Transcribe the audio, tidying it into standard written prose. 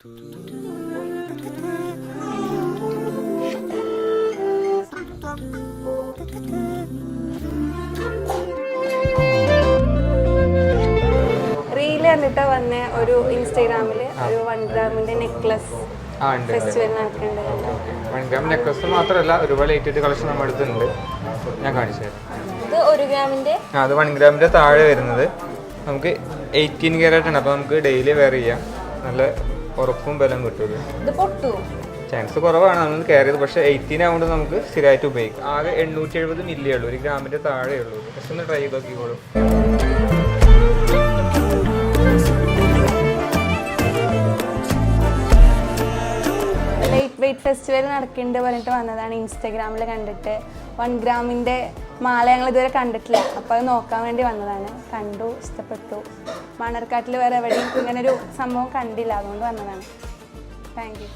Reel കണ്ടിട്ട് വന്ന ഒരു ഇൻസ്റ്റാഗ്രാമില് ഒരു 1 ഗ്രാമിന്റെ നെക്ലസ് ഫെസ്റ്റിവൽ നടക്കുന്നുണ്ട്. 1 ഗ്രാം നെക്ലസ് മാത്രമല്ല, ഒരുപാട് ലേറ്റസ്റ്റ് കളക്ഷൻ നമ്മുടെ അടുത്തുണ്ട്. ഞാൻ കാണിച്ചു തരാം. ഇത് 1 ഗ്രാമിന്റെ അത് 1 ഗ്രാമിന്റെ താഴെ വരുന്നത് നമുക്ക് 18 കാരറ്റ് ആണ്. അപ്പോൾ നമുക്ക് ഡെയിലി വെയർ ചെയ്യാം. നല്ല ഉറപ്പും ബലം കിട്ടും. ഇത് പൊട്ടു ചാൻസ് കുറവാണ് നമ്മൾ കെയർ ചെയ്ത്. പക്ഷേ 18 ആവുകൊണ്ട് നമുക്ക് സ്ഥിരമായിട്ട് ഉപയോഗിക്കാം. ആകെ 870 മില്ലിയേ ഉള്ളൂ, 1 ഗ്രാമിന്റെ താഴെ ഉള്ളൂ. ജസ്റ്റ് ഒന്ന് ട്രൈ ചെയ്ത് നോക്കിക്കോളൂ. ലൈറ്റ് വെയ്റ്റ് ഫെസ്റ്റിവൽ നടക്കുന്നുണ്ട് പറഞ്ഞിട്ട് വന്നതാണ്. ഇൻസ്റ്റാഗ്രാമിൽ കണ്ടിട്ട് 1 ഗ്രാമിൻ്റെ മാല ഞങ്ങൾ ഇതുവരെ കണ്ടിട്ടില്ല. അപ്പോൾ അത് നോക്കാൻ വേണ്ടി വന്നതാണ്. കണ്ടു, ഇഷ്ടപ്പെട്ടു. മണർക്കാട്ടിൽ വേറെ എവിടെയും ഇങ്ങനൊരു സംഭവം കണ്ടില്ല, അതുകൊണ്ട് വന്നതാണ്. Thank you.